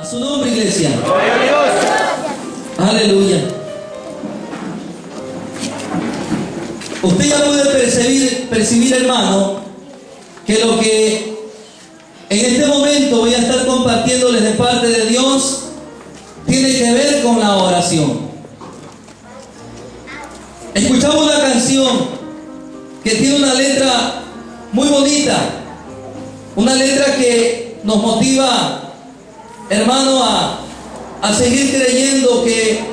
su nombre, iglesia. Gloria a Dios. Aleluya. Usted ya puede percibir, hermano, que lo que en este momento voy a estar compartiéndoles de parte de Dios tiene que ver con la oración. Escuchamos una canción que tiene una letra muy bonita, una letra que nos motiva, hermano, a seguir creyendo que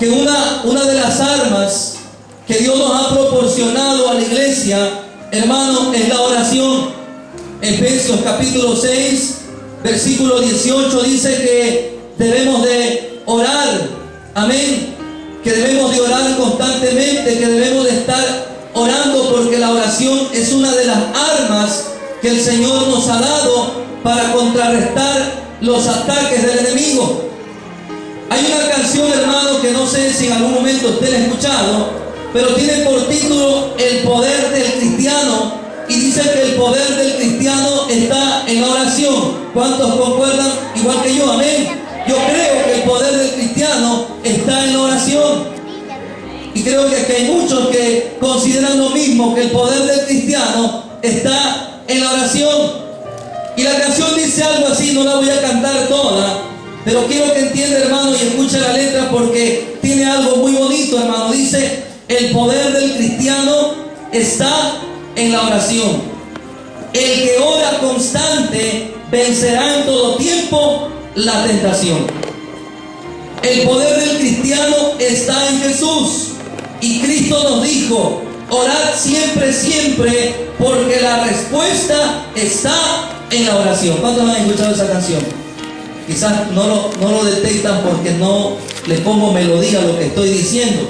una de las armas que Dios nos ha proporcionado a la iglesia, hermano, es la oración. Efesios capítulo 6, versículo 18 dice que debemos de orar, amén, que debemos de orar constantemente, que debemos de estar orando, porque la oración es una de las armas que el Señor nos ha dado para contrarrestar los ataques del enemigo. Hay una canción, hermano, que no sé si en algún momento usted la ha escuchado, pero tiene por título El poder del cristiano, y dice que el poder del cristiano está en la oración. ¿Cuántos concuerdan igual que yo? Amén. Yo creo que el poder del cristiano está en la oración, y creo que hay muchos que consideran lo mismo, que el poder del cristiano está en la oración. Y la canción dice algo así, no la voy a cantar toda, pero quiero que entienda, hermano, y escuche la letra, porque tiene algo muy bonito, hermano. Dice: el poder del cristiano está en la oración. El que ora constante vencerá en todo tiempo la tentación. El poder del cristiano está en Jesús. Y Cristo nos dijo: orad siempre, siempre, porque la respuesta está en la oración. ¿Cuántos han escuchado esa canción? Quizás no lo detectan porque no le pongo melodía a lo que estoy diciendo.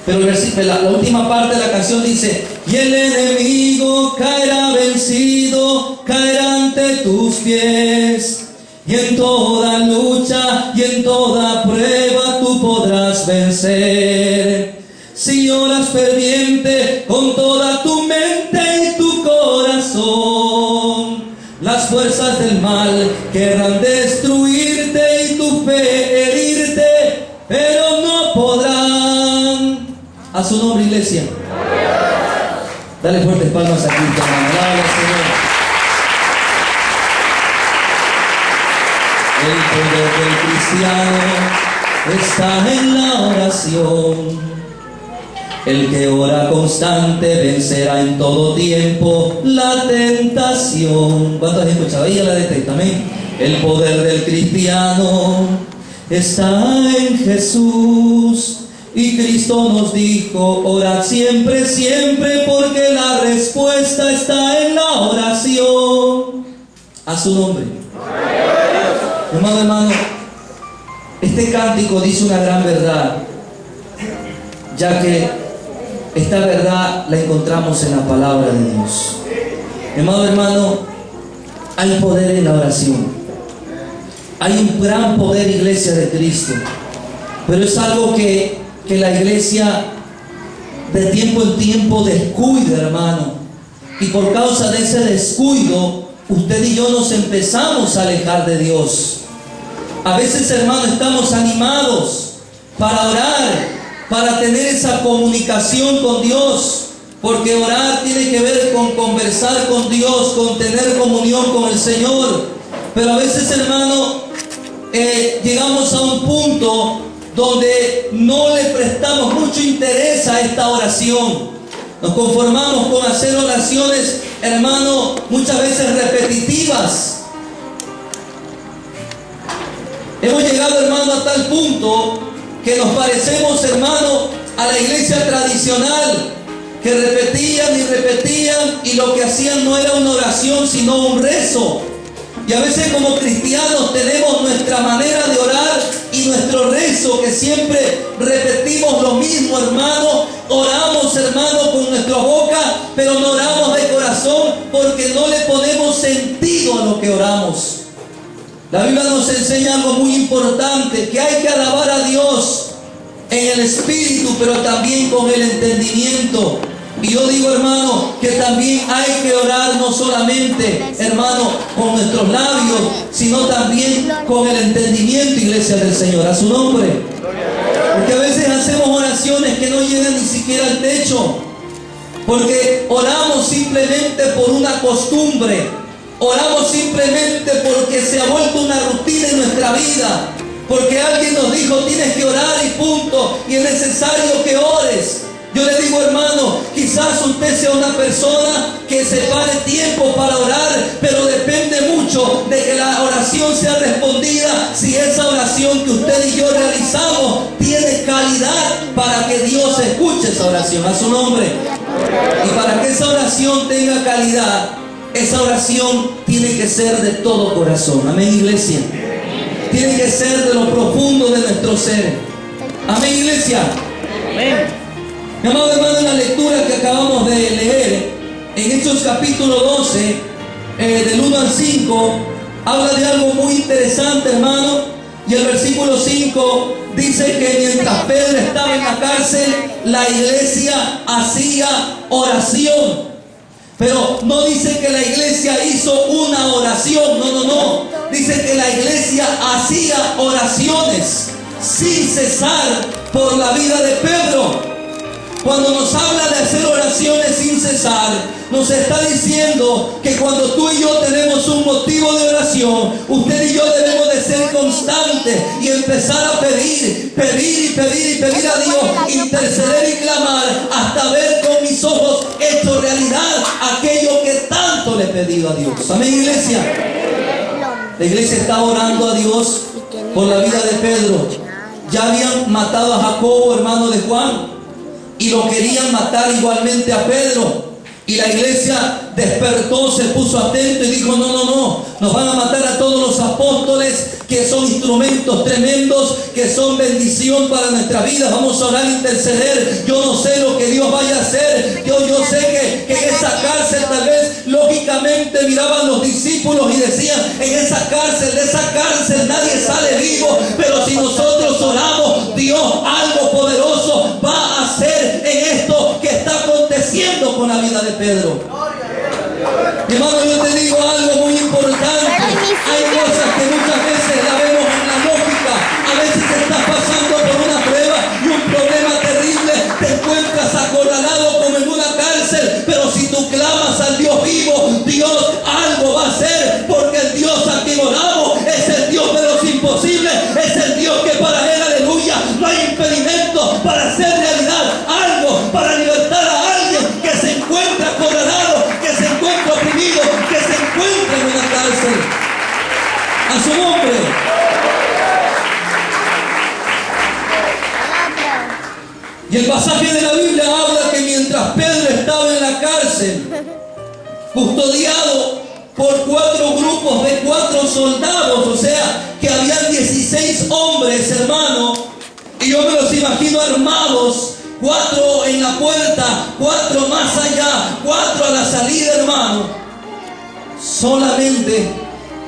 Pero la última parte de la canción dice: y el enemigo caerá vencido, caerá ante tus pies. Y en toda lucha y en toda prueba tú podrás vencer. Si oras ferviente con toda tu mente y tu corazón, las fuerzas del mal querrán destruirte y tu fe herirte, pero no podrán. A su nombre, iglesia. Dale fuertes palmas aquí, hermano. Alaba al Señor. El poder del cristiano está en la oración. El que ora constante vencerá en todo tiempo la tentación. ¿Cuántos han escuchado? Ella la detecta, amén. El poder del cristiano está en Jesús. Y Cristo nos dijo: orad siempre, siempre, porque la respuesta está en la oración. A su nombre. Hermano, este cántico dice una gran verdad, ya que esta verdad la encontramos en la palabra de Dios. Hermano, hay poder en la oración. Hay un gran poder, iglesia de Cristo. Pero es algo que la iglesia de tiempo en tiempo descuida, hermano. Y por causa de ese descuido, usted y yo nos empezamos a alejar de Dios. A veces, hermano, estamos animados para orar, para tener esa comunicación con Dios, porque orar tiene que ver con conversar con Dios, con tener comunión con el Señor. Pero a veces, hermano, llegamos a un punto donde no le prestamos mucho interés a esta oración. Nos conformamos con hacer oraciones, hermano, muchas veces repetitivas. Hemos llegado, hermano, a tal punto que nos parecemos, hermano, a la iglesia tradicional, que repetían y repetían, y lo que hacían no era una oración, sino un rezo. Y a veces, como cristianos, tenemos nuestra manera de orar y nuestro rezo, que siempre repetimos lo mismo, hermano. Oramos, hermano, con nuestra boca, pero no oramos de corazón, porque no le ponemos sentido a lo que oramos. La Biblia nos enseña algo muy importante, que hay que alabar a Dios en el espíritu, pero también con el entendimiento. Y yo digo, hermano, que también hay que orar no solamente, hermano, con nuestros labios, sino también con el entendimiento, iglesia del Señor. A su nombre. Porque a veces hacemos oraciones que no llegan ni siquiera al techo. Porque oramos simplemente por una costumbre. Oramos simplemente porque se ha vuelto una rutina en nuestra vida. Porque alguien nos dijo, tienes que orar y punto. Y es necesario que ores. Yo le digo, hermano, quizás usted sea una persona que separe tiempo para orar, pero depende mucho de que la oración sea respondida si esa oración que usted y yo realizamos tiene calidad para que Dios escuche esa oración. A su nombre. Y para que esa oración tenga calidad, esa oración tiene que ser de todo corazón. Amén, iglesia. Tiene que ser de lo profundo de nuestro ser. Amén, iglesia. Amén. Mi amado hermano, en la lectura que acabamos de leer, en Hechos capítulo 12, del 1 al 5, habla de algo muy interesante, hermano. Y el versículo 5 dice que mientras Pedro estaba en la cárcel, la iglesia hacía oración. Pero no dice que la iglesia hizo una oración, no. Dice que la iglesia hacía oraciones sin cesar por la vida de Pedro. Cuando nos habla de hacer oraciones sin cesar, nos está diciendo que cuando tú y yo tenemos un motivo de oración, usted y yo debemos de ser constantes y empezar a pedir a Dios, interceder y clamar hasta ver con mis ojos hecho realidad aquello que tanto le he pedido a Dios. Amén, iglesia. La iglesia está orando a Dios por la vida de Pedro. Ya habían matado a Jacobo, hermano de Juan, y lo querían matar igualmente a Pedro. Y la iglesia despertó, se puso atento y dijo, no, nos van a matar a todos los apóstoles, que son instrumentos tremendos, que son bendición para nuestra vida. Vamos a orar e interceder. Yo no sé lo que Dios vaya a hacer. Yo sé que en esa cárcel tal vez lógicamente miraban los discípulos y decían, de esa cárcel nadie sale vivo. Pero si nosotros oramos, Dios algo poderoso va a hacer en esto que está aconteciendo con la vida de Pedro. Mi hermano, yo te digo algo muy importante. Hay cosas que muchas veces la vemos en la lógica. A veces estás pasando por una prueba y un problema terrible. Te encuentras acorralado como en una cárcel. Pero si tú clamas al Dios vivo, Dios algo va a hacer. Porque el Dios a quien oramos es el Dios de los imposibles. Es el Dios que para él, aleluya, no hay impedimento para hacer realidad algo, para libertar a alguien que se encuentra acorralado, que se encuentra oprimido, que se encuentra en una cárcel. A su nombre. Y el pasaje de la Biblia habla que mientras Pedro estaba en la cárcel, custodiado por 4 grupos de 4 soldados, o sea, que habían 16 hombres, hermano, y yo me los imagino armados, 4 en la puerta, 4 más allá, 4 a la salida, hermano. Solamente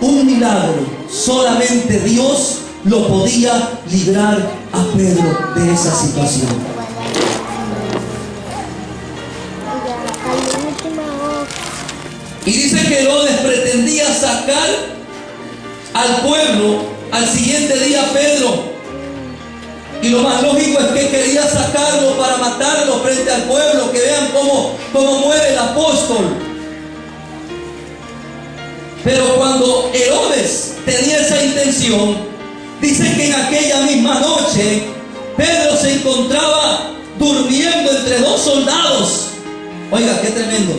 un milagro, solamente Dios lo podía librar a Pedro de esa situación. Y dice que Herodes pretendía sacar al pueblo al siguiente día a Pedro. Y lo más lógico es que quería sacarlo para matarlo frente al pueblo, que vean cómo muere el apóstol. Pero cuando Herodes tenía esa intención, dice que en aquella misma noche Pedro se encontraba durmiendo entre 2 soldados. Oiga, qué tremendo.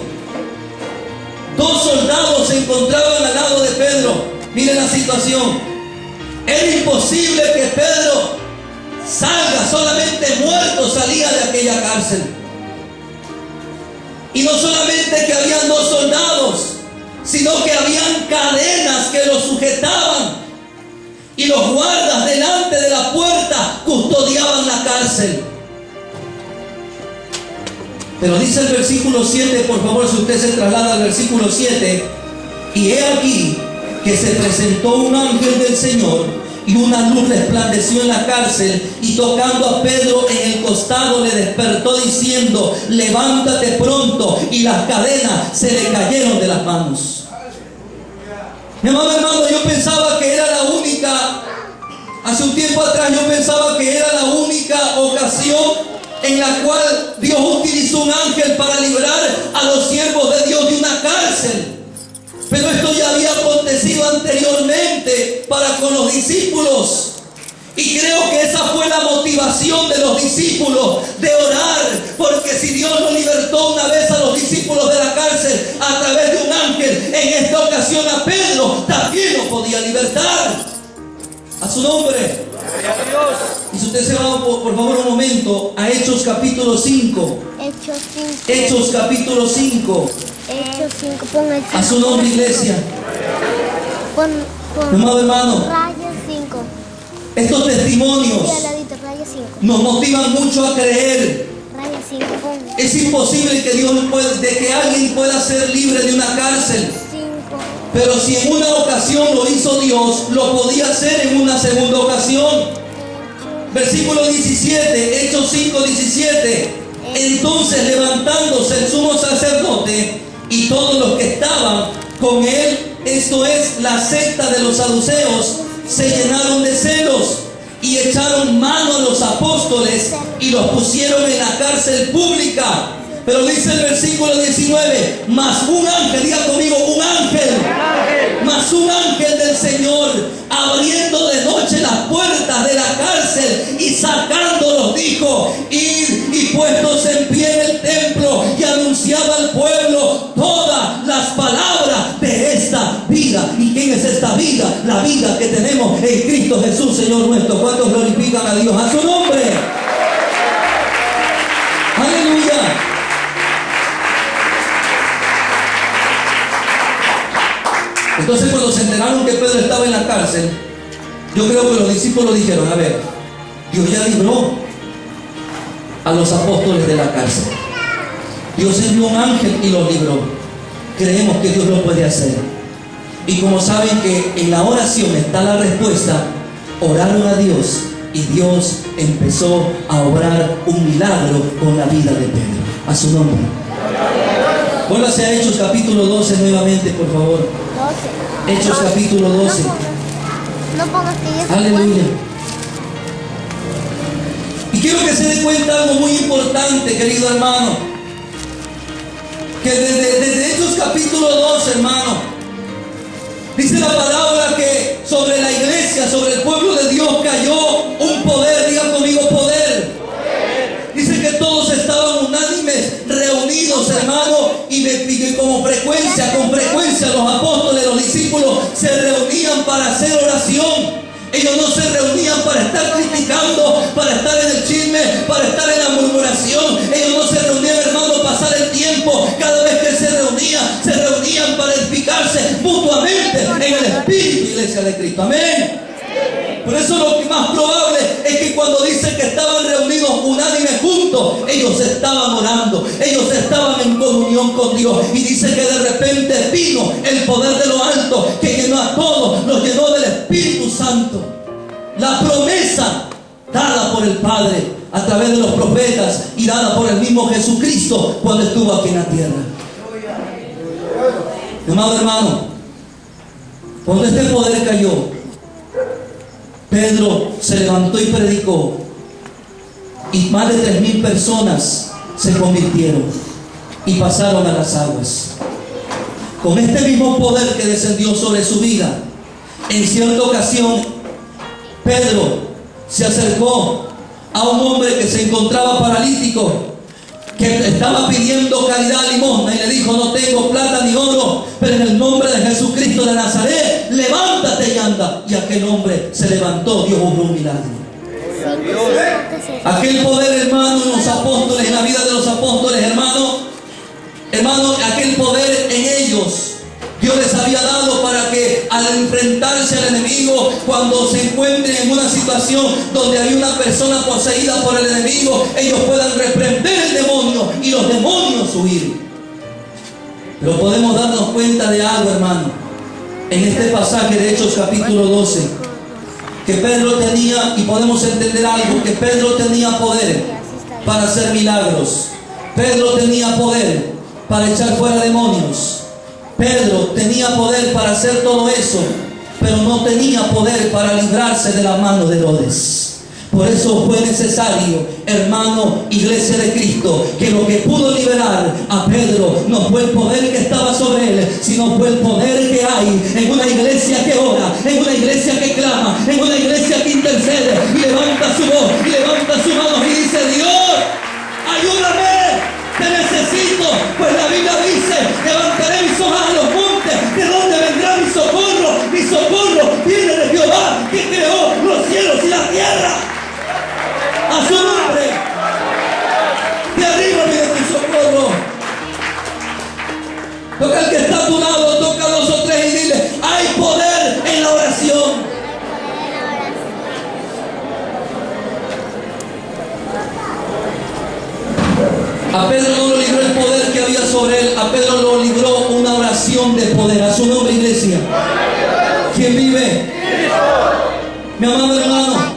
2 soldados se encontraban al lado de Pedro. Miren la situación. Era imposible que Pedro salga, solamente muerto salía de aquella cárcel. Y no solamente que habían 2 soldados, sino que habían cadenas que lo sujetaban. Y los guardas delante de la puerta custodiaban la cárcel. Pero dice el versículo 7, por favor, si usted se traslada al versículo 7, y he aquí que se presentó un ángel del Señor, y una luz resplandeció en la cárcel, y tocando a Pedro en el costado le despertó diciendo, levántate pronto, y las cadenas se le cayeron de las manos. Mi amado hermano, yo pensaba que era la única, hace un tiempo atrás yo pensaba que era la única ocasión en la cual Dios utilizó un ángel para librar a los siervos de Dios de una cárcel. Pero esto ya había acontecido anteriormente para con los discípulos. Y creo que esa fue la motivación de los discípulos de orar, porque si Dios lo libertó una vez a los discípulos de la cárcel a través de un ángel, en esta ocasión a Pedro también lo podía libertar. A su nombre. Y si usted se va por favor un momento a Hechos capítulo 5. Hechos 5. Hechos capítulo 5. Hechos 5. Pon el 5. A su nombre, iglesia. Pon Mi amado hermano, raya 5. estos testimonios Y al ladito, raya 5. nos motivan mucho a creer. Raya 5. Pon Es imposible que que alguien pueda ser libre de una cárcel. 5. Pero si en una ocasión lo hizo Dios, lo podía hacer en una segunda ocasión. Versículo 17, Hechos 5, 17. Entonces levantándose el sumo sacerdote y todos los que estaban con él, esto es la secta de los saduceos, se llenaron de celos y echaron mano a los apóstoles y los pusieron en la cárcel pública. Pero dice el versículo 19, mas un ángel, diga conmigo, un ángel, mas un ángel del Señor, abriendo de noche las puertas de la cárcel y sacándolos, dijo, id y puestos en pie en el templo y anunciad al pueblo todas las palabras de esta vida. ¿Y quién es esta vida? La vida que tenemos en Cristo Jesús, Señor nuestro. ¿Cuántos glorifican a Dios? A su nombre. Aleluya. Entonces cuando se enteraron que Pedro estaba en la cárcel, yo creo que los discípulos dijeron, a ver, Dios ya libró a los apóstoles de la cárcel. Dios envió un ángel y los libró. Creemos que Dios lo puede hacer. Y como saben que en la oración está la respuesta, oraron a Dios y Dios empezó a obrar un milagro con la vida de Pedro. A su nombre. Vuélvase a Hechos capítulo 12 nuevamente, por favor. 12. Hechos capítulo 12. No pongas que ya se Aleluya. Y quiero que se dé cuenta algo muy importante, querido hermano. Que desde Hechos capítulo 2, hermano, dice la palabra que sobre la iglesia, sobre el pueblo de Dios cayó un poder. Diga conmigo, poder. Dice que todos estaban unánimes, reunidos, hermano, y con frecuencia los apóstoles, los discípulos se reunían para hacer oración. Ellos no se reunían para estar criticando, para estar en el chisme, para estar en la murmuración. Ellos no se reunían, hermano, para pasar el tiempo. Cada vez que se reunían para edificarse mutuamente en el Espíritu, iglesia de Cristo. Amén. Por eso lo que más probable es que cuando dice que estaban reunidos unánimes juntos, ellos estaban orando, ellos estaban en comunión con Dios. Y dice que de repente vino el poder de lo alto que llenó a todos, los llenó del Espíritu Santo. La promesa dada por el Padre a través de los profetas y dada por el mismo Jesucristo cuando estuvo aquí en la tierra. Mi amado hermano, cuando este poder cayó, Pedro se levantó y predicó, y más de 3,000 personas se convirtieron y pasaron a las aguas. Con este mismo poder que descendió sobre su vida, en cierta ocasión, Pedro se acercó a un hombre que se encontraba paralítico, que estaba pidiendo caridad, limosna, y le dijo, no tengo plata ni oro, pero en el nombre de Jesucristo de Nazaret, levántate y anda. Y aquel hombre se levantó, Dios obró un milagro. Aquel poder, hermano, en los apóstoles, en la vida de los apóstoles, hermano, aquel poder en ellos, Dios les había dado para que al enfrentarse al enemigo, cuando se encuentren en una situación donde hay una persona poseída por el enemigo, ellos puedan reprender el demonio y los demonios huir. Pero podemos darnos cuenta de algo, hermano, en este pasaje de Hechos capítulo 12, que Pedro tenía, y podemos entender algo, que Pedro tenía poder para hacer milagros. Pedro tenía poder para echar fuera demonios. Pedro tenía poder para hacer todo eso, pero no tenía poder para librarse de la mano de Herodes. Por eso fue necesario, hermano, iglesia de Cristo, que lo que pudo liberar a Pedro no fue el poder que estaba sobre él, sino fue el poder que hay en una iglesia que ora, en una iglesia que clama, en una iglesia que intercede y levanta su voz y levanta su mano y dice: Dios, ayúdame, te necesito, pues la Biblia dice: levantaré mis ojos a los montes, ¿de dónde vendrá mi socorro? Mi socorro viene de Jehová, que creó los cielos y la tierra. A su nombre, de arriba viene tu socorro. Toca al que está a tu lado, toca a los otros tres y dile: hay poder en la oración. A Pedro no lo libró el poder que había sobre él, a Pedro lo libró una oración de poder. A su nombre, iglesia. ¿Quién vive? Mi amado hermano.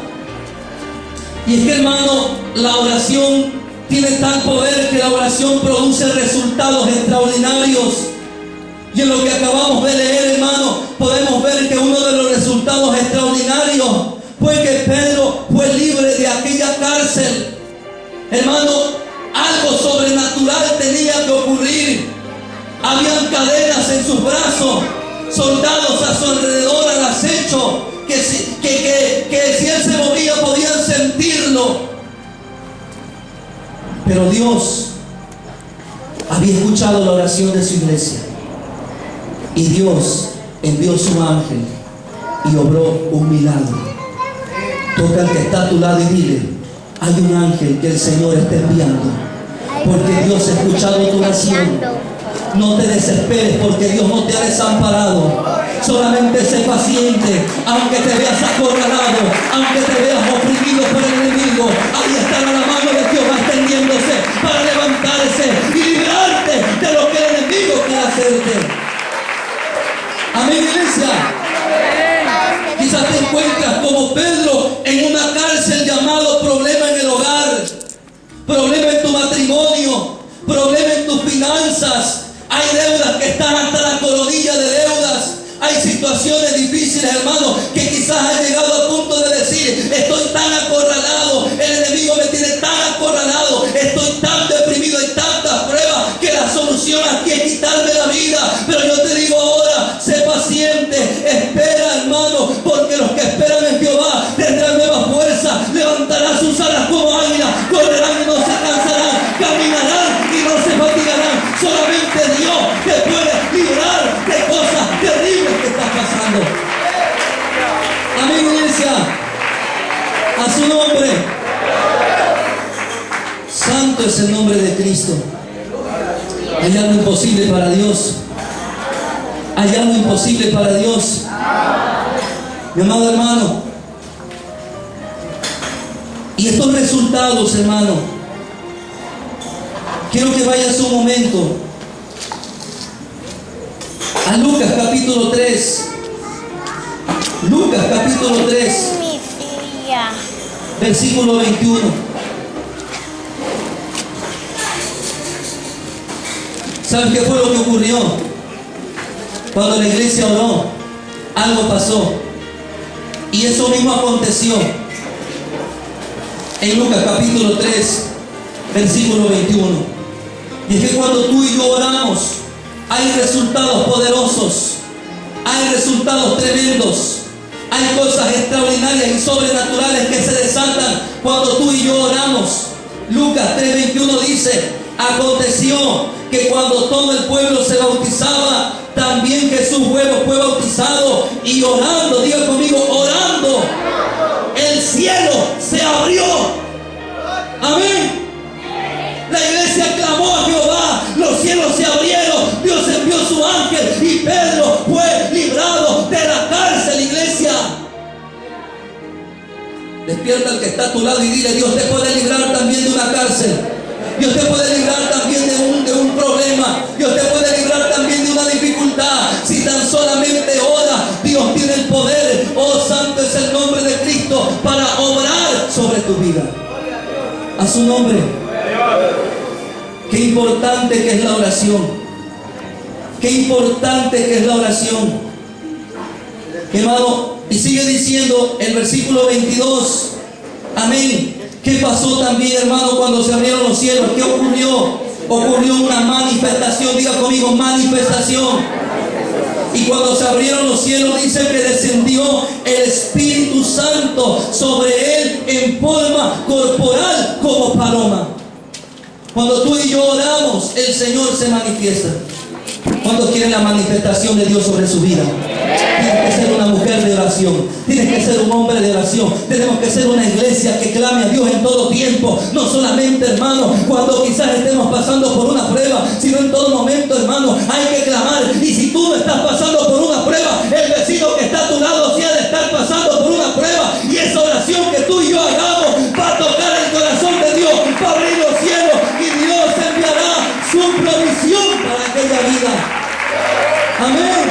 Y es que, hermano, la oración tiene tal poder que la oración produce resultados extraordinarios. Y en lo que acabamos de leer, hermano, podemos ver que uno de los resultados extraordinarios fue que Pedro fue libre de aquella cárcel. Hermano, algo sobrenatural tenía que ocurrir. Habían cadenas en sus brazos, soldados a su alrededor al acecho, que si él se movía podían sentirlo. Pero Dios había escuchado la oración de su iglesia y Dios envió su ángel y obró un milagro. Toca al que está a tu lado y dile: hay un ángel que el Señor está enviando, porque Dios ha escuchado tu oración. No te desesperes, porque Dios no te ha desamparado. Solamente sé paciente, aunque te veas acorralado, aunque te veas oprimido por el enemigo. Ahí estará la mano de Jehová extendiéndose para levantarse y librarte de lo que el enemigo quiere hacerte. Amén, iglesia. Quizás te encuentras como Pedro en una cárcel llamado problema en el hogar, problema en tu matrimonio, problema en tus finanzas. Hay deudas que están hasta la coronilla de deudas. Hay situaciones difíciles, hermano, que quizás has llegado a punto de decir: estoy tan acorralado, el enemigo me tiene tan acorralado, estoy tan deprimido, hay tantas pruebas que la solución aquí es quitarme la vida. Pero yo te digo ahora: sé paciente, espera, hermano, porque los que esperan en Jehová tendrán nueva fuerza, levantarán sus alas como águila, correrán y no se cansarán, caminarán y no se fatigarán. Solamente Dios te puede librar de cosas terribles que estás pasando. Amén, iglesia. A su nombre. Santo es el nombre de Cristo. Hay algo imposible para Dios. Hay algo imposible para Dios. Mi amado hermano. Y estos resultados, hermano, quiero que vayas un momento a Lucas capítulo 3. Lucas capítulo 3, versículo 21. ¿Saben qué fue lo que ocurrió? Cuando la iglesia oró, algo pasó. Y eso mismo aconteció en Lucas capítulo 3, versículo 21. Y es que cuando tú y yo oramos, hay resultados poderosos, hay resultados tremendos, hay cosas extraordinarias y sobrenaturales que se desatan cuando tú y yo oramos. Lucas 3:21 dice: aconteció que cuando todo el pueblo se bautizaba, también Jesús fue bautizado, y orando, diga conmigo, orando, el cielo se abrió. Amén. La iglesia clamó a Jehová, los cielos se abrieron, Dios envió su ángel y Pedro fue librado de la cárcel, iglesia. Despierta al que está a tu lado y dile: Dios te puede librar también de una cárcel. Dios te puede librar también de un problema. Dios te puede librar también de una dificultad. Si tan solamente ora, Dios tiene el poder. Oh, santo es el nombre de Cristo para obrar sobre tu vida. A su nombre. Qué importante que es la oración. qué importante que es la oración. Hermano, y sigue diciendo el versículo 22. Amén. ¿Qué pasó también, hermano, cuando se abrieron los cielos? ¿Qué ocurrió? Ocurrió una manifestación. Diga conmigo, manifestación. Y cuando se abrieron los cielos, dice que descendió el Espíritu Santo sobre él en forma corporal como paloma. Cuando tú y yo oramos, el Señor se manifiesta. ¿Cuántos quieren la manifestación de Dios sobre su vida? Tienes que ser una mujer de oración. Tienes que ser un hombre de oración. Tenemos que ser una iglesia que clame a Dios en todo tiempo. No solamente, hermano, cuando quizás estemos pasando por una prueba, sino en todo momento, hermano, hay que clamar. Y si tú no estás pasando por una prueba, el vecino que está a tu lado sí ha de estar pasando por una prueba. Y esa oración que tú y yo hagamos va a tocar el corazón de Dios, va a abrir los cielos y Dios enviará su provisión para aquella vida. Amén.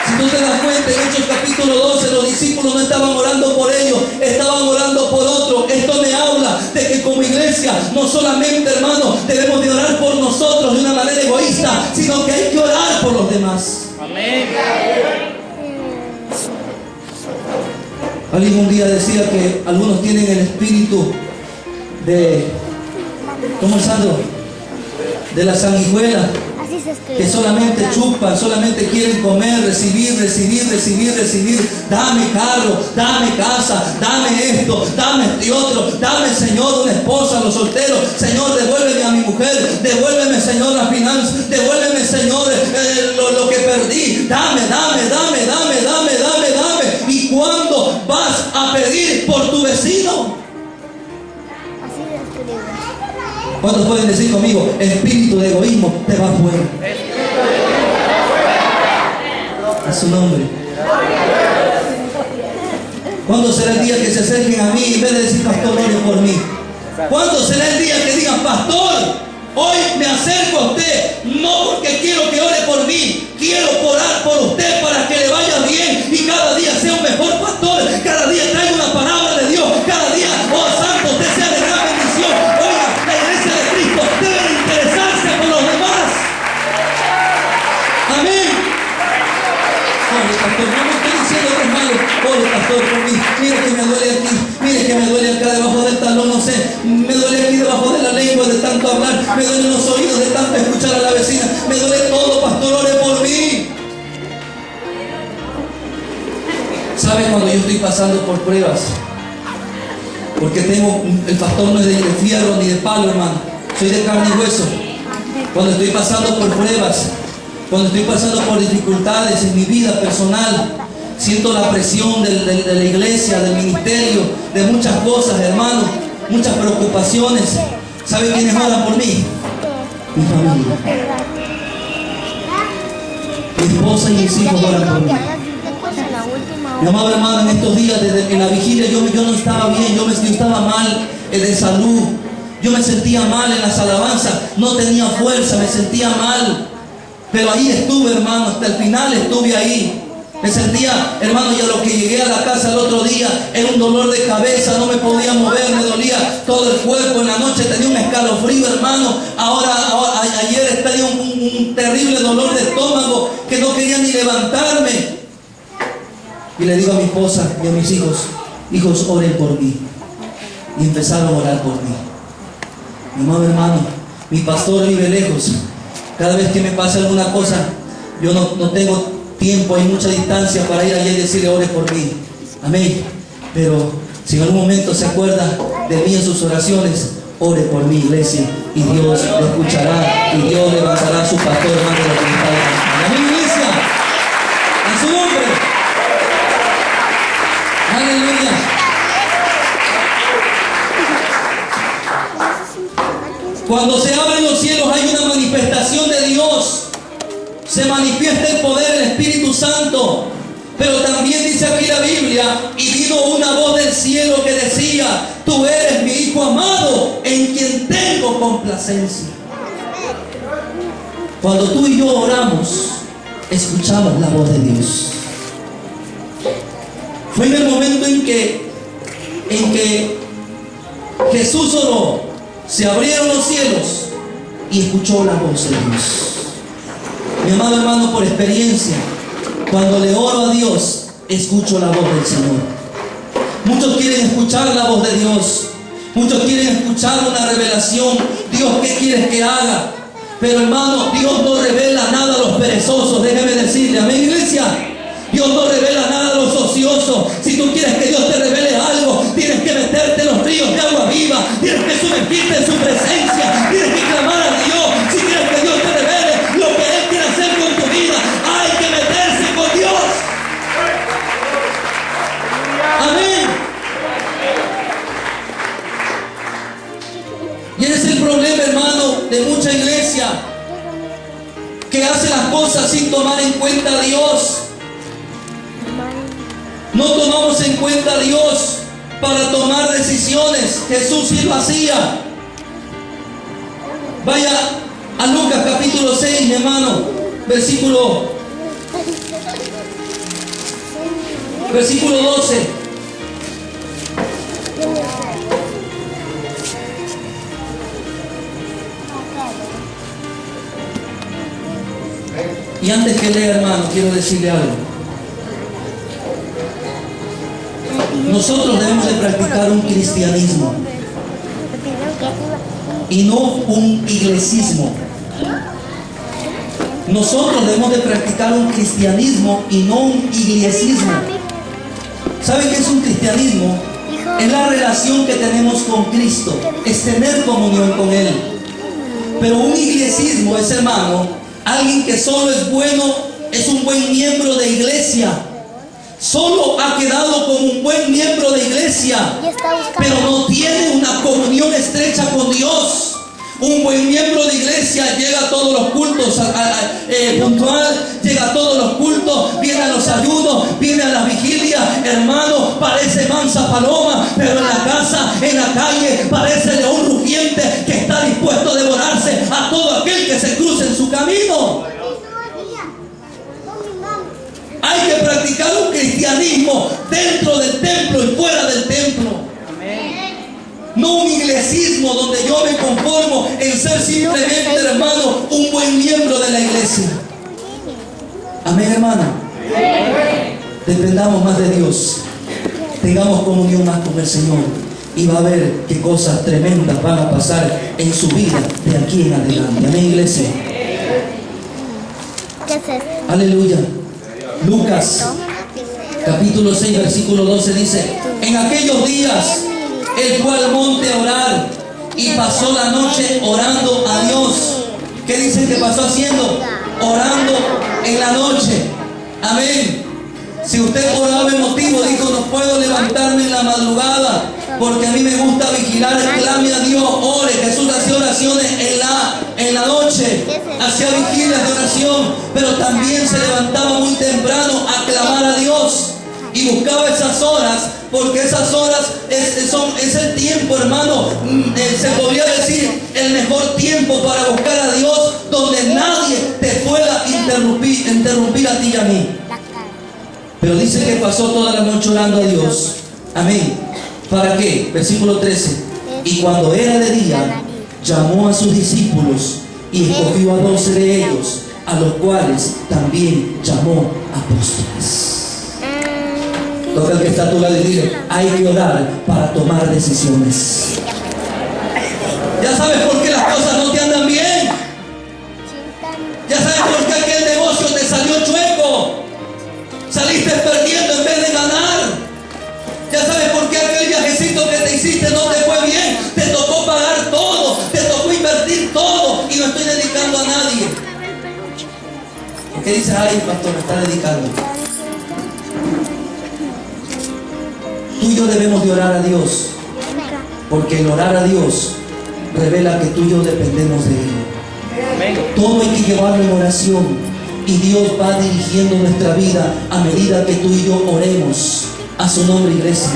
Si tú te das cuenta, en Hechos capítulo 12, los discípulos no estaban orando por ellos, estaban orando por otro. Esto me habla de que como iglesia, no solamente, hermano, debemos de orar por nosotros de una manera egoísta, sino que hay que orar por los demás. Amén. Alguien un día decía que algunos tienen el espíritu de, ¿cómo es, Sandro? De la sanguijuela. Que solamente chupan, solamente quieren comer, recibir. Dame carro, dame casa, dame esto, dame este otro. Dame, Señor, una esposa a los solteros. Señor, devuélveme a mi mujer. Devuélveme, Señor, la finanza. Devuélveme, Señor, lo que perdí. Dame. ¿Y cuándo vas a pedir por tu vecino? ¿Cuántos pueden decir conmigo? Espíritu de egoísmo te va fuera. A su nombre. ¿Cuándo será el día que se acerquen a mí en vez de decir, pastor, ore por mí? ¿Cuándo será el día que digan, pastor, hoy me acerco a usted, no porque quiero que ore por mí, quiero orar por usted para que le vaya bien y cada día sea un mejor pastor, cada día traiga una palabra de Dios, cada día, oh santo, usted sea de gran bendición. Oiga, la iglesia de Cristo debe de interesarse por los demás. Amén. Oye, pastor, no me estoy diciendo que es malo. Oye, pastor, por mí, mire que me duele aquí, mire que me duele acá debajo del talón, no sé, me duele aquí debajo de la lengua de tanto hablar, me duelen los oídos de tanto escuchar a la vecina, me duele todo, pastor, ore por mí. ¿Sabe cuando yo estoy pasando por pruebas? Porque el pastor no es de fierro ni de palo, hermano, soy de carne y hueso. Cuando estoy pasando por pruebas, cuando estoy pasando por dificultades en mi vida personal, siento la presión de la iglesia, del ministerio, de muchas cosas, hermano, muchas preocupaciones. ¿Sabe quiénes oran por mí? Mi familia. Mi esposa y mis hijos oran por mí. Mi amado hermano, en estos días, en la vigilia, yo no estaba bien, yo estaba mal de salud. Yo me sentía mal en las alabanzas, no tenía fuerza, me sentía mal. Pero ahí estuve, hermano, hasta el final estuve ahí. Me sentía, hermano, y a lo que llegué a la casa el otro día, era un dolor de cabeza, no me podía mover, me dolía todo el cuerpo. En la noche tenía un escalofrío, hermano. Ayer tenía un terrible dolor de estómago que no quería ni levantarme. Y le digo a mi esposa y a mis hijos, hijos, oren por mí. Y empezaron a orar por mí. Mi amado hermano, mi pastor vive lejos. Cada vez que me pasa alguna cosa, yo no tengo tiempo, hay mucha distancia para ir allá y decirle, ore por mí. Amén. Pero si en algún momento se acuerda de mí en sus oraciones, ore por mi iglesia y Dios lo escuchará y Dios levantará a su pastor, hermano, de la comunidad. Amén, iglesia. En su nombre. Aleluya. Cuando se abren los cielos hay una manifestación de Dios. Se manifiesta el poder del Espíritu Santo. Pero también dice aquí la Biblia, y vino una voz del cielo que decía, tú eres mi Hijo amado, en quien tengo complacencia. Cuando tú y yo oramos, escuchamos la voz de Dios. Fue en el momento en que Jesús oró, se abrieron los cielos y escuchó la voz de Dios. Mi amado hermano, por experiencia, cuando le oro a Dios, escucho la voz del Señor. Muchos quieren escuchar la voz de Dios. Muchos quieren escuchar una revelación. Dios, ¿qué quieres que haga? Pero hermano, Dios no revela nada a los perezosos. Déjeme decirle, amén, iglesia. Dios no revela nada a los ociosos. Si tú quieres que Dios te revele algo, tienes que meterte en los ríos de agua viva. Tienes que sumergirte en su presencia. Tienes que clamar a Dios. Si quieres que Dios te revele lo que Él quiere hacer con tu vida, hay que meterse con Dios. Amén. Y ese es el problema, hermano, de mucha iglesia, que hace las cosas sin tomar en cuenta a Dios. No tomamos en cuenta a Dios para tomar decisiones. Jesús sí lo hacía. Vaya a Lucas capítulo 6, mi hermano, versículo 12. Y antes que lea, hermano, quiero decirle algo. Nosotros debemos de practicar un cristianismo y no un iglesismo. Nosotros debemos de practicar un cristianismo y no un iglesismo. ¿Saben qué es un cristianismo? Es la relación que tenemos con Cristo, es tener comunión con Él. Pero un iglesismo es, hermano, alguien que solo es bueno, es un buen miembro de iglesia. Solo ha quedado como un buen miembro de iglesia, pero no tiene una comunión estrecha con Dios. Un buen miembro de iglesia llega a todos los cultos puntual, llega a todos los cultos, viene a los ayunos, viene a las vigilias, hermano, parece mansa paloma, pero en la casa, en la calle, parece león rugiente que está dispuesto a devorarse a todo aquel que se cruce en su camino. Hay que practicar un cristianismo dentro del templo y fuera del templo. No un iglesismo donde yo me conformo en ser simplemente, hermano, un buen miembro de la iglesia. Amén, hermana. Dependamos más de Dios. Tengamos comunión más con el Señor. Y va a ver qué cosas tremendas van a pasar en su vida de aquí en adelante. Amén, iglesia. Aleluya. Lucas capítulo 6 versículo 12 dice: en aquellos días él fue al monte a orar y pasó la noche orando a Dios. ¿Qué dice que pasó haciendo? Orando en la noche. Amén. Si usted por algún motivo dijo, no puedo levantarme en la madrugada porque a mí me gusta vigilar, clame a Dios, ore. Jesús hacía oraciones en la noche, hacía vigilias de oración, pero también se levantaba muy temprano a clamar a Dios y buscaba esas horas, porque esas horas es el tiempo, hermano, se podría decir el mejor tiempo para buscar a Dios, donde nadie te pueda interrumpir a ti y a mí. Pero dice que pasó toda la noche orando a Dios. Amén. ¿Para qué? Versículo 13. Y cuando era de día, llamó a sus discípulos y escogió a 12 de ellos, a los cuales también llamó apóstoles. Toca el que está a tu lado y dile: hay que orar para tomar decisiones. Ya sabes por qué las cosas no te andan bien. Ya sabes por qué aquel negocio te salió chueco. Saliste perdiendo en vez de ganar. Ya sabes por qué aquel viajecito que te hiciste no te fue bien. Te tocó pagar todo, te tocó invertir todo, y no estoy dedicando a nadie. ¿Por qué dices: ay, pastor, me está dedicando? Tú y yo debemos de orar a Dios, porque el orar a Dios revela que tú y yo dependemos de Él. Todo hay que llevarlo en oración, y Dios va dirigiendo nuestra vida a medida que tú y yo oremos a su nombre, iglesia.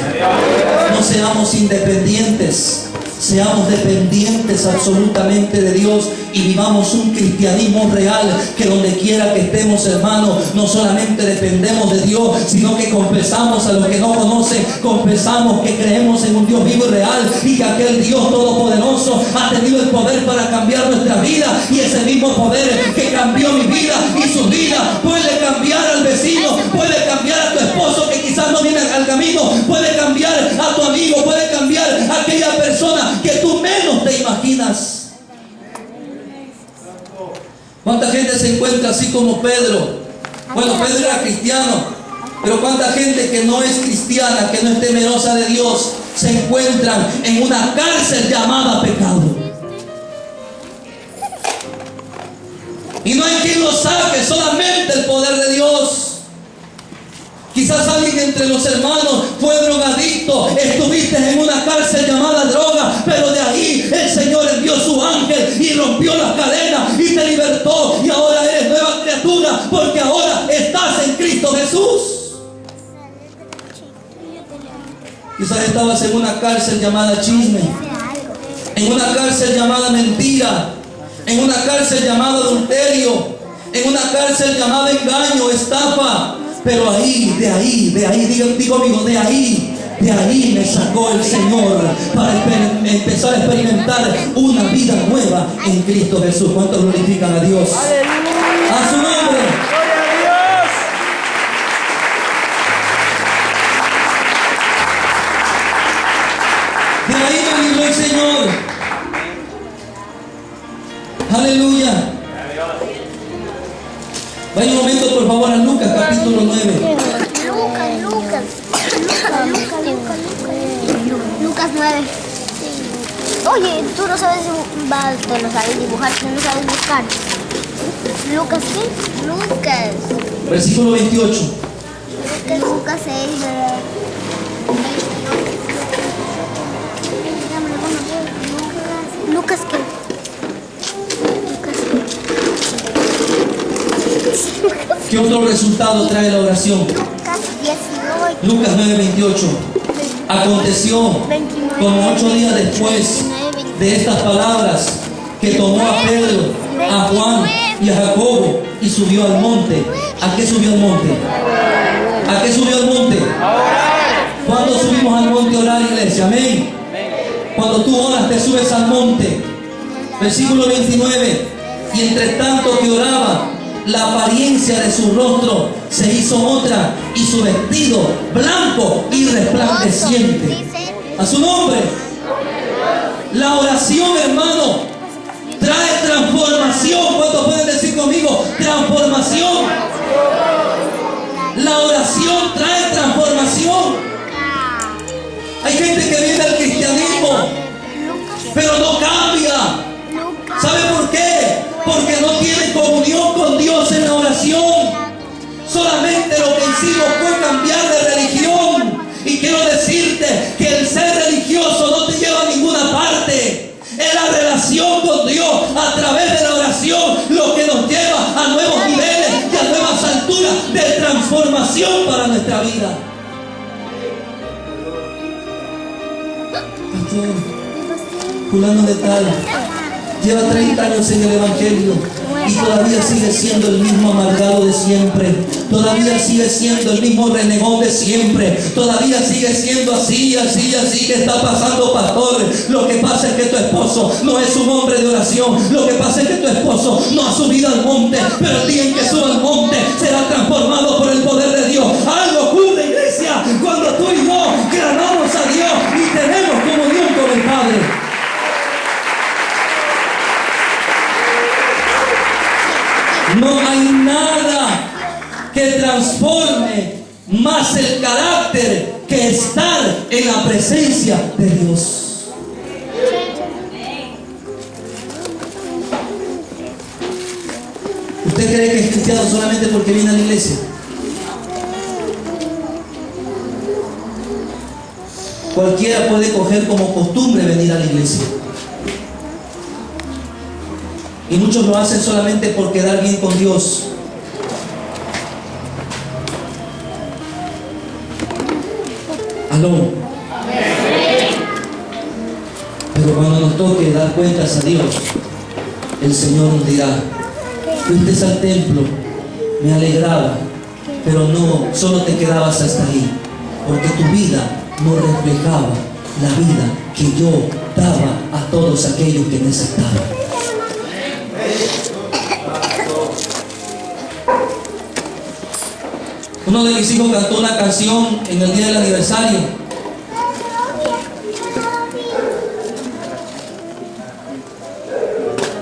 No seamos independientes, seamos dependientes absolutamente de Dios y vivamos un cristianismo real, que donde quiera que estemos, hermanos, no solamente dependemos de Dios, sino que confesamos a los que no conocen, confesamos que creemos en un Dios vivo y real, y que aquel Dios todopoderoso ha tenido el poder para cambiar cambiar nuestra vida, y ese mismo poder que cambió mi vida y su vida puede cambiar al vecino, puede cambiar a tu esposo que quizás no viene al camino, puede cambiar a tu amigo, puede cambiar a aquella persona que tú menos te imaginas. ¿Cuánta gente se encuentra así como Pedro? Bueno, Pedro era cristiano, pero cuánta gente que no es cristiana, que no es temerosa de Dios, se encuentran en una cárcel llamada pecado. Y no hay quien lo saque, solamente el poder de Dios. Quizás alguien entre los hermanos fue drogadicto, estuviste en una cárcel llamada droga, pero de ahí el Señor envió su ángel y rompió las cadenas y te libertó, y ahora eres nueva criatura, porque ahora estás en Cristo Jesús. Quizás estabas en una cárcel llamada chisme, en una cárcel llamada mentira, en una cárcel llamada adulterio, en una cárcel llamada engaño, estafa. Pero de ahí, digo amigo, de ahí me sacó el Señor para empezar a experimentar una vida nueva en Cristo Jesús. ¿Cuántos glorifican a Dios? ¡Aleluya! ¡A su nombre! ¡Gloria a Dios! De ahí me libró el Señor. ¡Aleluya! Vaya un momento por favor a Lucas capítulo 9. Lucas 9. Oye, tú no sabes dibujar, tú no sabes dibujar, tú no sabes buscar. Lucas, ¿qué? Lucas. Versículo 28. Lucas 6. Lucas, ¿qué? ¿Qué otro resultado trae la oración? Lucas 9:28. Aconteció como 8 días después de estas palabras que tomó a Pedro, a Juan y a Jacobo y subió al monte. ¿A qué subió al monte? ¿A qué subió al monte? ¿Cuándo subimos al monte a orar, iglesia? Amén. Cuando tú oras te subes al monte. Versículo 29. Y entre tanto que oraba, la apariencia de su rostro se hizo otra, y su vestido blanco y resplandeciente. A su nombre. La oración, hermano, trae transformación. ¿Cuántos pueden decir conmigo? Transformación. La oración trae transformación. Hay gente que viene al cristianismo, pero no cambia. ¿Sabe por qué? Porque no tiene comunión con Dios en la oración. Solamente lo que hicimos fue cambiar de religión. Y quiero decirte que el ser religioso no te lleva a ninguna parte. Es la relación con Dios a través de la oración lo que nos lleva a nuevos niveles y a nuevas alturas de transformación para nuestra vida. Pastor, fulano de tal lleva 30 años en el Evangelio y todavía sigue siendo el mismo amargado de siempre. Todavía sigue siendo el mismo renegón de siempre. Todavía sigue siendo así. ¿Qué está pasando, pastor? Lo que pasa es que tu esposo no es un hombre de oración. Lo que pasa es que tu esposo no ha subido al monte. Pero el día en que suba al monte será transformado por el poder de Dios. Algo ocurre, iglesia, cuando tú y yo clamamos a Dios y tenemos comunión con el Padre. No hay nada que transforme más el carácter que estar en la presencia de Dios. ¿Usted cree que es cristiano solamente porque viene a la iglesia? Cualquiera puede coger como costumbre venir a la iglesia. Y muchos lo hacen solamente por quedar bien con Dios. Aló. Pero cuando nos toque dar cuentas a Dios, el Señor nos dirá: fuiste al templo, me alegraba, pero no solo te quedabas hasta ahí, porque tu vida no reflejaba la vida que yo daba a todos aquellos que necesitaban. Uno de mis hijos cantó una canción en el día del aniversario.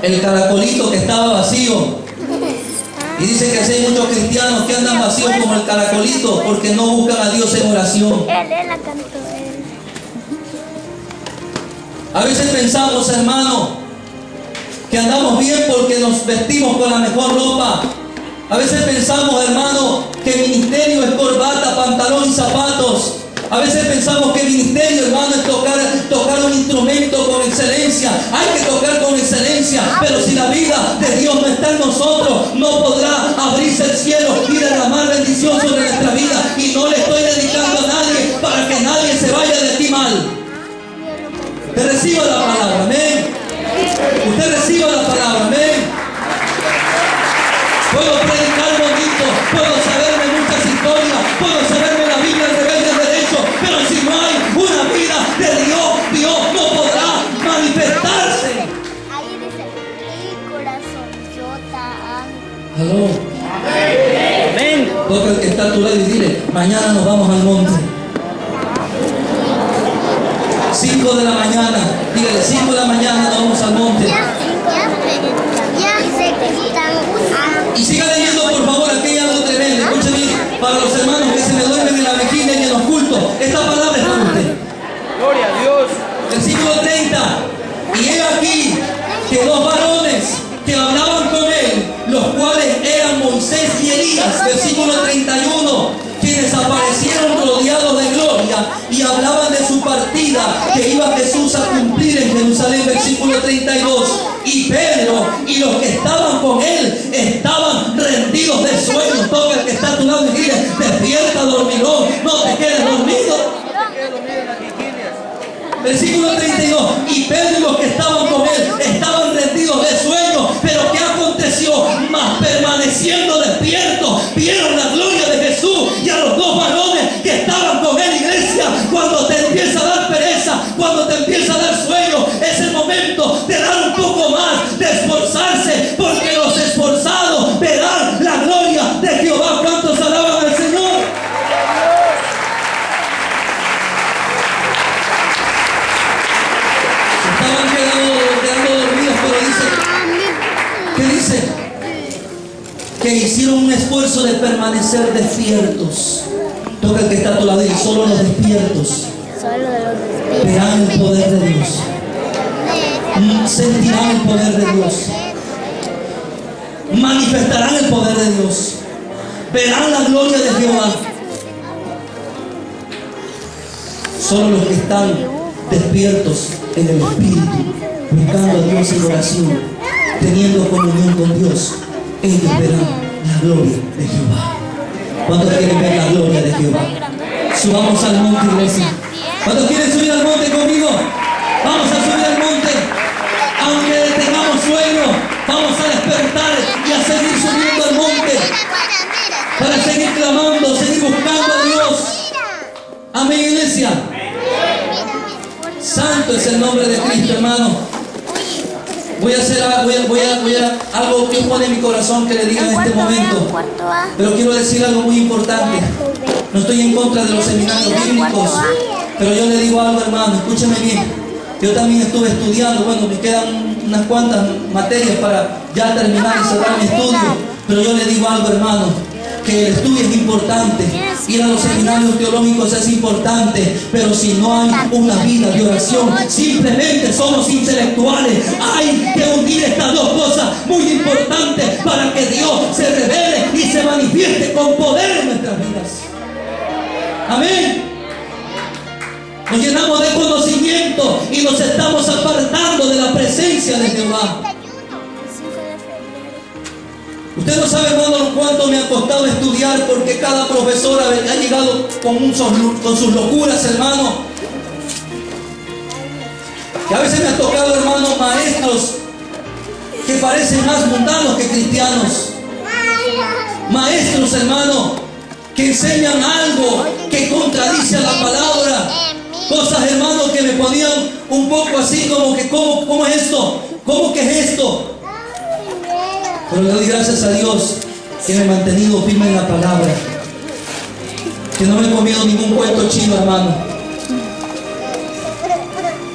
El caracolito que estaba vacío. Y dice que hay muchos cristianos que andan vacíos como el caracolito porque no buscan a Dios en oración. Él la cantó. A veces pensamos, hermano, que andamos bien porque nos vestimos con la mejor ropa. A veces pensamos, hermano, que ministerio es corbata, pantalón y zapatos. A veces pensamos que ministerio, hermano, es tocar un instrumento con excelencia. Hay que tocar con excelencia, pero si la vida de Dios no está en nosotros, no podrá abrirse el cielo y derramar bendición sobre nuestra vida. Y no le estoy dedicando a nadie para que nadie se vaya de ti mal. Usted reciba la palabra, amén. Usted reciba la palabra, amén. Puedo predicar bonito, puedo saberme muchas historias, puedo saberme la Biblia al revés y al derecho, pero si no hay una vida de Dios, Dios no podrá manifestarse. Ahí dice, mi corazón, yo te amo. Aló. Amén. Toca el que está a tu lado y dile, mañana nos vamos al monte. 5 de la mañana, dígale, 5 de la mañana nos vamos al monte. Ya sé que están usando. Y siga leyendo, por favor, aquí hay algo tremendo. Escúcheme, para los hermanos que se me duermen en la vigilia y en los cultos, esta palabra es para usted. Gloria a Dios. Versículo 30. Y he aquí que 2 varones que hablaban con él, los cuales eran Moisés y Elías, versículo 31, quienes aparecieron rodeados de gloria y hablaban de su partida que iba Jesús a cumplir en Jerusalén, versículo 32. Y Pedro y los que estaban con él estaban rendidos de sueño. Toca el que está a tu lado y dile, despierta, dormilón, no te quedes dormido. Versículo 32. Y Pedro y los que estaban con él estaban rendidos de sueño. Pero ¿qué aconteció? Mas permaneciendo despiertos, vieron la gloria de Jesús y a los 2 varones que estaban con él, iglesia. Cuando te empieza a dar pereza, cuando te empieza a dar sueño, es el momento de dar un poco más, de esforzarse, porque los esforzados verán la gloria de Jehová. ¿Cuántos alaban al Señor? Estaban quedando dormidos, pero dice, ¿qué dice? Que hicieron un esfuerzo de permanecer despiertos. Toca el que está a tu lado y solo los despiertos Solo de los despiertos. verán el poder de Dios. Sentirán el poder de Dios. Manifestarán el poder de Dios. Verán la gloria de Jehová. Solo los que están despiertos en el Espíritu, buscando a Dios en oración, teniendo comunión con Dios, ellos verán la gloria de Jehová. ¿Cuántos quieren ver la gloria de Jehová? Subamos al monte, iglesia. ¿Cuántos quieren subir al monte conmigo? Vamos a subir al monte. Aunque tengamos sueño, vamos a despertar y a seguir subiendo al monte para seguir clamando, seguir buscando a Dios. Amén, iglesia. Santo es el nombre de Cristo, hermano. Voy a hacer algo que pone en mi corazón que le diga en este momento. Pero quiero decir algo muy importante. No estoy en contra de los seminarios bíblicos, pero yo le digo algo, hermano, escúcheme bien. Yo también estuve estudiando, bueno, me quedan unas cuantas materias para ya terminar y cerrar mi estudio, pero yo le digo algo, hermano, que el estudio es importante, ir a los seminarios teológicos es importante, pero si no hay una vida de oración, simplemente somos intelectuales. Hay que unir estas 2 cosas muy importantes para que Dios se revele y se manifieste con poder en nuestras vidas. Amén. Nos llenamos de conocimiento y nos estamos apartando de la presencia de Jehová. Usted no sabe, hermano, cuánto me ha costado estudiar, porque cada profesor ha llegado con sus locuras, hermano. Y a veces me ha tocado, hermano, maestros que parecen más mundanos que cristianos. Maestros, hermano, que enseñan algo que contradice a la palabra. Cosas, hermano, que me ponían un poco así como que, ¿cómo es esto? ¿Cómo que es esto? Pero le doy gracias a Dios que me he mantenido firme en la palabra. que no me he comido ningún cuento chino, hermano,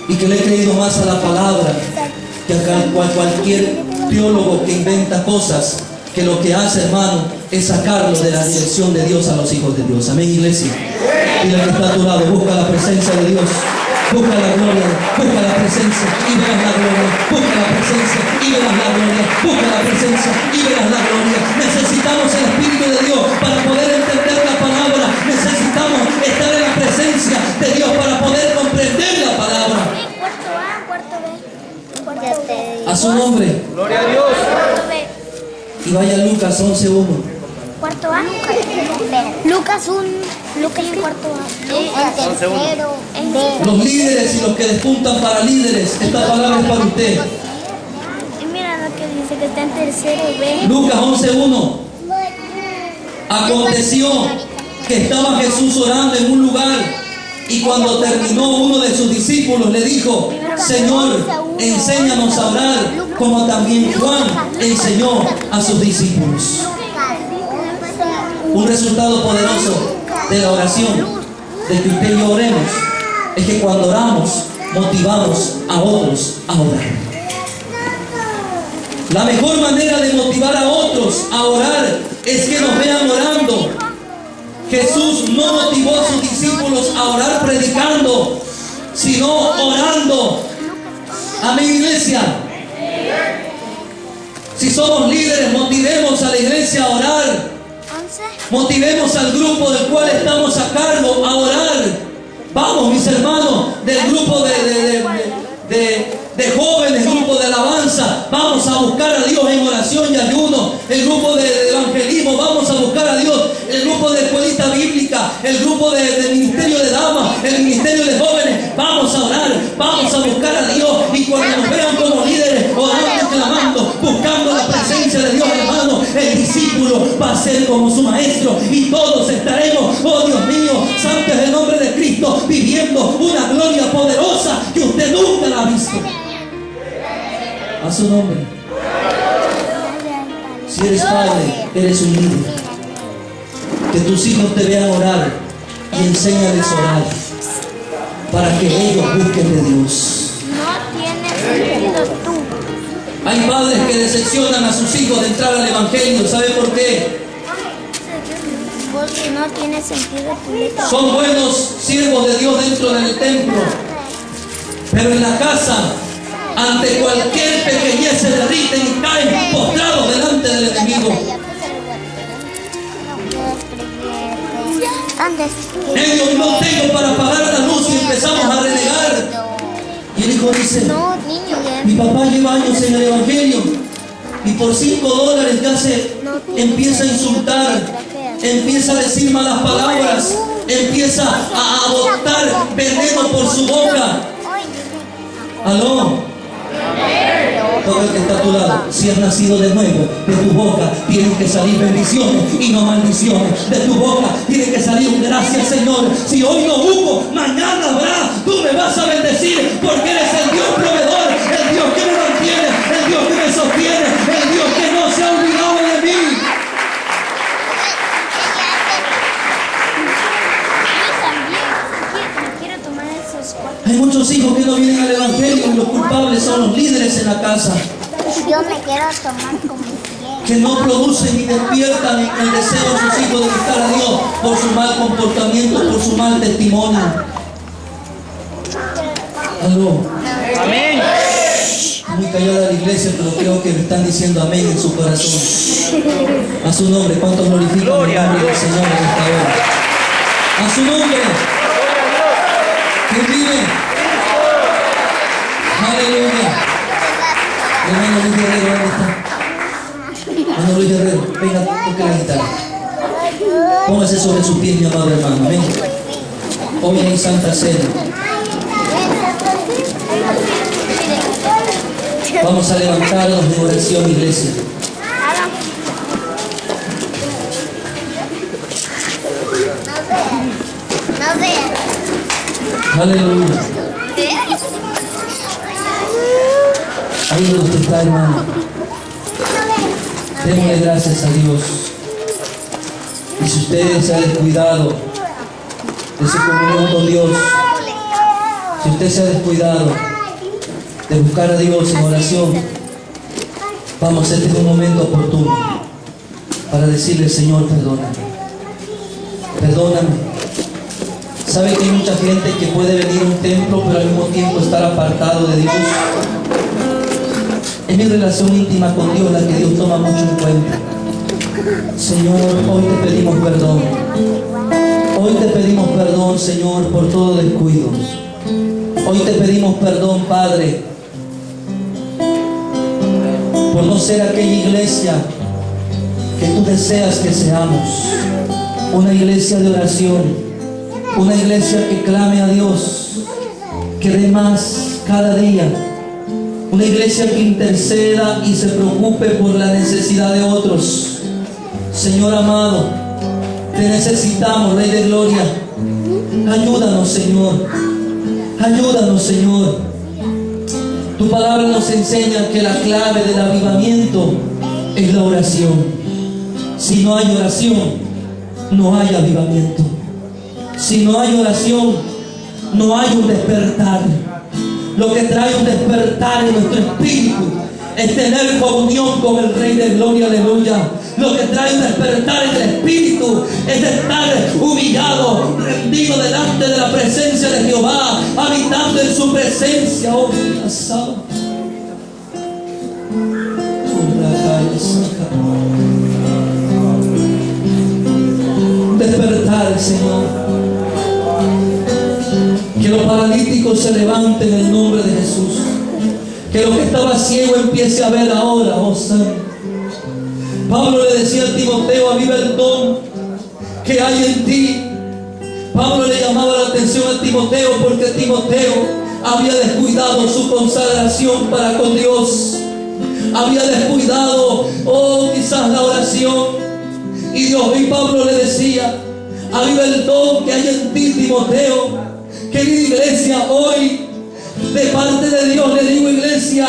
y que le he creído más a la palabra que a cualquier teólogo que inventa cosas, que lo que hace, hermano, es sacarlo de la dirección de Dios a los hijos de Dios. Amén, iglesia. Y la que está a tu lado, busca la presencia de Dios, busca la gloria, busca la presencia y verás la gloria, busca la presencia y verás la gloria, busca la presencia y verás la gloria. Necesitamos el Espíritu de Dios para poder entender la palabra, necesitamos estar en la presencia de Dios para poder comprender la palabra. Cuarto A, cuarto B. A su nombre. Gloria a Dios. Cuarto B. Y vaya Lucas 11:1. Cuarto A. Lucas 1. Lucas en cuarto A. El tercero. Los líderes y los que despuntan para líderes, esta palabra es para usted. Y mira lo que dice que está en tercero B. Lucas 11:1. Aconteció que estaba Jesús orando en un lugar, y cuando terminó, uno de sus discípulos le dijo: Señor, enséñanos a orar, como también Juan enseñó a sus discípulos. Un resultado poderoso de la oración, de que usted y yo oremos, es que cuando oramos, motivamos a otros a orar. La mejor manera de motivar a otros a orar es que nos vean orando. Jesús no motivó a sus discípulos a orar predicando, sino orando. Amén, iglesia. Si somos líderes, motivemos a la iglesia a orar. Motivemos al grupo del cual estamos a cargo a orar. Vamos, mis hermanos, del grupo de jóvenes, grupo de alabanza, vamos a buscar a Dios en oración y ayuno. El grupo de evangelismo, vamos a buscar a Dios. El grupo de escuelita bíblica, el grupo de ministerio de damas, el ministerio de jóvenes, vamos a orar, vamos a buscar a Dios. Y cuando nos vean como líderes, orando, clamando, buscando la presencia de Dios, hermano, el discípulo va a ser como su maestro, y todos estaremos, oh Dios mío, santo es el nombre de Cristo, viviendo una gloria poderosa que usted nunca la ha visto. A su nombre. Si eres padre, eres un líder. Que tus hijos te vean orar y enséñales a orar, para que ellos busquen de Dios. No tiene sentido tú. Hay padres que decepcionan a sus hijos de entrar al evangelio. ¿Sabe por qué? Porque no tiene sentido tu. Son buenos siervos de Dios dentro del templo, pero en la casa, ante cualquier pequeñez, se derriten y caen postrados delante del enemigo. Ellos no tengo para pagar la luz, y empezamos a renegar. Y el hijo dice: No, niño. mi papá lleva años en el evangelio, y por $5 ya se empieza a insultar, empieza a decir malas palabras, empieza a botar veneno por su boca. Aló. Todo el que está a tu lado, si has nacido de nuevo, de tu boca tienen que salir bendiciones y no maldiciones. De tu boca tiene que salir un gracias, Señor. Si hoy no hubo, mañana habrá. Tú me vas a bendecir, porque eres el Dios proveedor, el Dios que me mantiene, el Dios que me sostiene, el Dios que no se ha olvidado de mí. Hay muchos hijos que no vienen al evangelio, y los culpables son los líderes en la casa, Yo me quiero tomar como quiero. que no producen ni despiertan el deseo de sus hijos de buscar a Dios por su mal comportamiento, por su mal testimonio. Aló. Amén. Muy callada la iglesia, pero creo que me están diciendo amén en su corazón. A su nombre, ¿cuántos glorifican el nombre del Señor en esta hora? A su nombre. ¿Quién vive? Aleluya. Hermano Luis Guerrero, ¿dónde está? Hermano Luis Guerrero, venga, toque la guitarra. Póngase sobre sus pies, mi amado hermano. Venga. Hoy hay Santa Cena. Vamos a levantarnos de oración, iglesia. No veas. Aleluya. Ahí donde usted está, hermano. Démosle gracias a Dios. Y si usted se ha descuidado de su comunión con Dios. Si usted se ha descuidado de buscar a Dios en oración, vamos a tener un momento oportuno para decirle: Señor, perdóname. Perdóname. ¿Sabe que hay mucha gente que puede venir a un templo pero al mismo tiempo estar apartado de Dios? Es mi relación íntima con Dios la que Dios toma mucho en cuenta. Señor, hoy te pedimos perdón. Hoy te pedimos perdón, Señor, por todo descuido. Hoy te pedimos perdón, Padre, por no ser aquella iglesia que tú deseas que seamos. Una iglesia de oración, una iglesia que clame a Dios, que dé más cada día. Una iglesia que interceda y se preocupe por la necesidad de otros. Señor amado, te necesitamos, Rey de Gloria. Ayúdanos, Señor. Ayúdanos, Señor. Tu palabra nos enseña que la clave del avivamiento es la oración. Si no hay oración, no hay avivamiento. Si no hay oración, no hay un despertar. Lo que trae un despertar en nuestro espíritu es tener comunión con el Rey de Gloria, aleluya. Lo que trae un despertar en el espíritu es estar humillado, rendido delante de la presencia de Jehová, habitando en su presencia. Oh, Dios santo. Despertar, Señor. Que los paralíticos se levanten en el nombre de Jesús. Que lo que estaba ciego empiece a ver ahora, oh Santo. Pablo le decía a Timoteo: aviva el don que hay en ti. Pablo le llamaba la atención a Timoteo porque Timoteo había descuidado su consagración para con Dios. Había descuidado, quizás la oración. Y Pablo le decía: aviva el don que hay en ti, Timoteo. Querida iglesia, hoy de parte de Dios le digo, iglesia,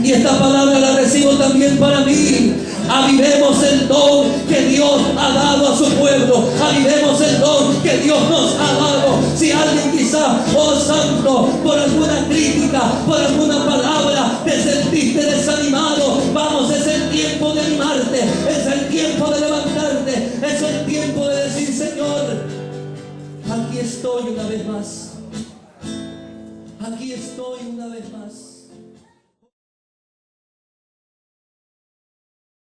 y esta palabra la recibo también para mí: avivemos el don que Dios ha dado a su pueblo. Avivemos el don que Dios nos ha dado. Si alguien quizá, santo, por alguna crítica, por alguna palabra te sentiste desanimado, vamos, es el tiempo de animarte, es el tiempo de levantarte, es el tiempo de decir: Señor, aquí estoy una vez más. Aquí estoy una vez más.